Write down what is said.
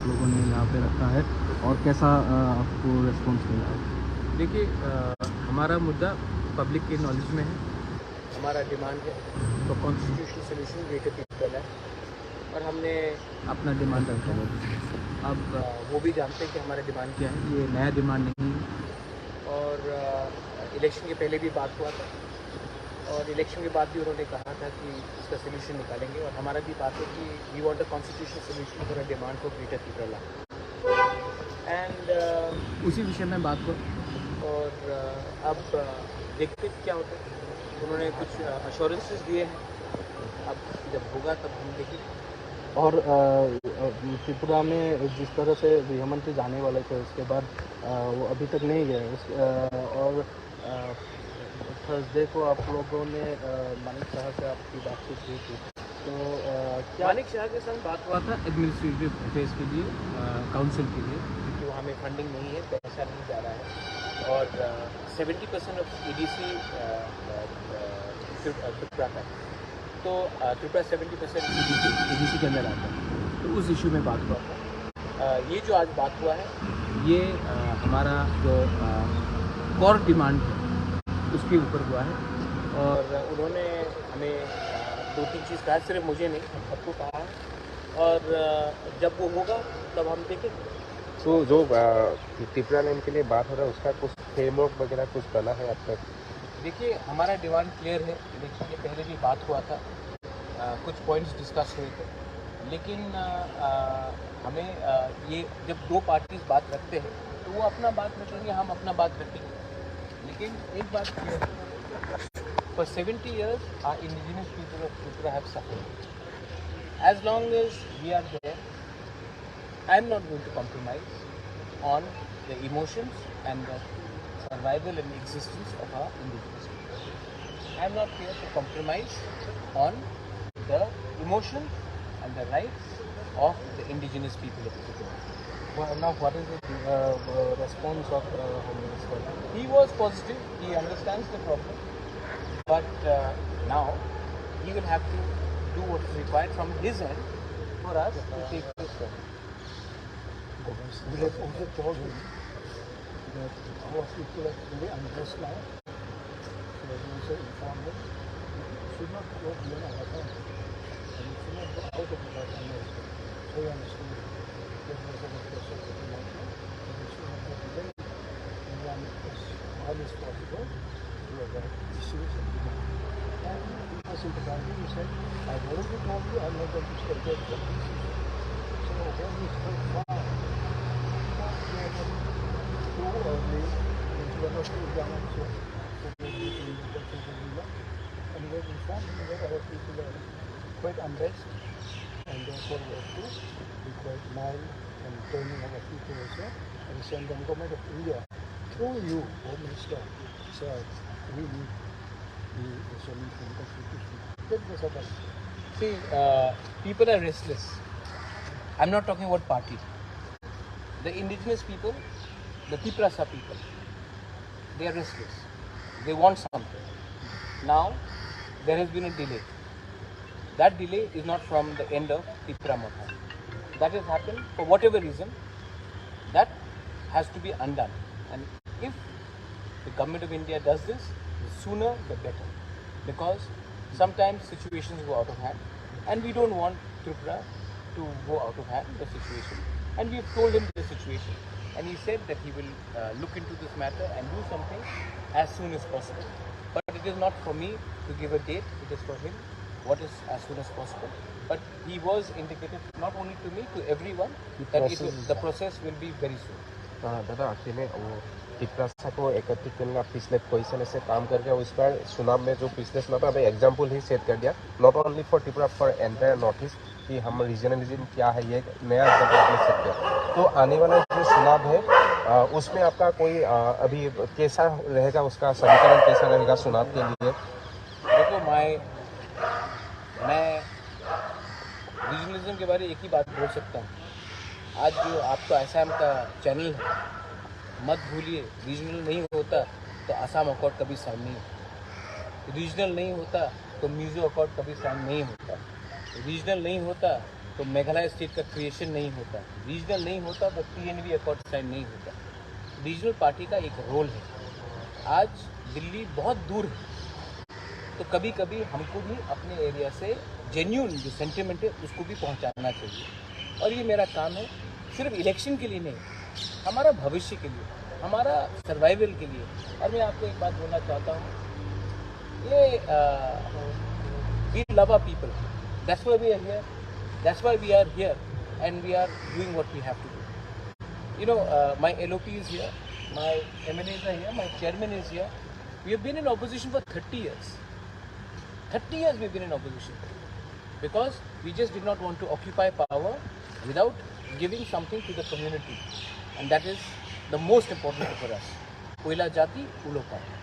लोगों ने यहाँ पे रखा है और कैसा आपको रिस्पॉन्स मिला है? देखिए, हमारा मुद्दा पब्लिक के नॉलेज में है। हमारा डिमांड है तो कॉन्स्टिट्यूशनल सोल्यूशन ग्रेटर पीपल है और हमने अपना डिमांड रखा है। अब वो भी जानते हैं कि हमारा डिमांड क्या है, ये नया डिमांड नहीं है। और इलेक्शन के पहले भी बात हुआ था और इलेक्शन के बाद भी उन्होंने कहा था कि इसका सोल्यूशन निकालेंगे और हमारा भी बात है कि we want a constitutional solution for a demand for greater people and उसी विषय में बात हुआ। और अब देखते क्या होता है। उन्होंने कुछ अश्योरेंसेस दिए हैं, अब जब होगा तब हम देखेंगे। और त्रिपुरा में जिस तरह से गृहमंत्री जाने वाले थे उसके बाद वो अभी तक नहीं गए और थर्सडे को आप लोगों ने मानिक शाह से आपकी बातचीत हुई थी, तो क्या मानिक शाह के संग बात हुआ था एडमिनिस्ट्रेटिव अफेयर्स के लिए, काउंसिल के लिए, क्योंकि वहाँ में फंडिंग नहीं है, पैसा नहीं जा रहा है और 70% ऑफ EDC त्रिपुरा का, तो त्रिपुरा 70% EDC के अंदर आता है, तो उस इशू में बात हुआ था। ये जो आज बात हुआ है ये हमारा जो कोर डिमांड है उसके ऊपर हुआ है और उन्होंने हमें 2-3 चीज़ कहा, सिर्फ मुझे नहीं हम सबको कहा है और जब वो होगा तब हम देखेंगे। तो जो त्रिपुरा नेम के लिए बात हो रहा है उसका कुछ फ्रेमवर्क वगैरह कुछ बना है अब तक? देखिए, हमारा डिमांड क्लियर है। इलेक्शन के पहले भी बात हुआ था, कुछ पॉइंट्स डिस्कस हुए थे, लेकिन हमें ये जब दो पार्टीज बात रखते हैं तो वो अपना बात रखेंगे, हम अपना बात रखेंगे। लेकिन एक बात क्लियर है, for 70 years our indigenous people of Tripura have suffered. As long as we are there, I am not going to compromise on the emotions and the survival and existence of our indigenous people. I am not here to compromise on the emotions and the rights of the indigenous people of Tripura. well, now what is the response of Home Minister? He was positive, he understands the problem, but now he will have to do what is required from his end for us to take this forward. We have also told him that our people are really unrest now. So we also informed him he should not go beyond our town and he should not go out of our town also. So he understood that was a process of the matter, but he should not go beyond and run as hard as possible to avoid issues and demand. And he was sympathizing. He said, I've already told you I'm not going to step back from this issue. So when he spoke far, too early, we were not too young also, so we and we have informed him that our people are quite unrest and therefore we have to be quite mild and training our people also. And the Central Government of India, through you, Home Minister, said we need the solution constitution. That was about. See, people are restless. I'm not talking about party. The indigenous people, the Tiprasa people, they are restless. They want something. Now, there has been a delay. That delay is not from the end of Tipra Motha. That has happened for whatever reason. That has to be undone. And if the government of India does this, the sooner the better. Because sometimes situations go out of hand and we don't want Tripura to go out of hand, the situation. And we have told him the situation. And he said that he will look into this matter and do something as soon as possible. But it is not for me to give a date, it is for him what is as soon as possible. But he was indicated not only to me, to everyone, that the process will be very soon. दादा आखिर में वो त्रिपुरा को एकत्रित करने का पिछले question से काम करके उस पर चुनाव में जो पिछले चुनाव में हमें एग्जाम्पल ही सेट कर दिया, not only for Tripura, for entire north east, कि हम रीजनलिज्म क्या है ये नया एग्जाम्पल आपने सेट किया। तो आने वाला जो चुनाव है उसमें आपका कोई अभी कैसा रहेगा, उसका समीकरण कैसा रहेगा चुनाव के लिए? देखो, मैं रीजनलिज्म के बारे में एक ही बात बोल सकता हूँ। आज जो आपका आसाम का चैनल है, मत भूलिए, रीजनल नहीं होता तो आसाम अकॉर्ड कभी साइन नहीं होता। रीजनल नहीं होता तो मिजो अकॉर्ड कभी साइन नहीं होता। रीजनल नहीं होता तो मेघालय स्टेट का क्रिएशन नहीं होता, रीजनल नहीं होता, तो PNV अकॉर्ड साइन नहीं होता। रीजनल पार्टी का एक रोल है। आज दिल्ली बहुत दूर है, तो कभी कभी हमको भी अपने एरिया से जेन्यून जो सेंटिमेंट है उसको भी पहुंचाना चाहिए। और ये मेरा काम है, सिर्फ इलेक्शन के लिए नहीं, हमारा भविष्य के लिए, हमारा सर्वाइवल के लिए। और मैं आपको एक बात बोलना चाहता हूँ, ये we love our people, that's why we are here, that's why we are here, and we are doing what we have to do. You know, my LOP is here, my MLAs are here, my chairman is here. We have been in opposition for 30 years. 30 years we've been in opposition because we just did not want to occupy power without giving something to the community, and that is the most important for us. Koila Jati, Ulo Party.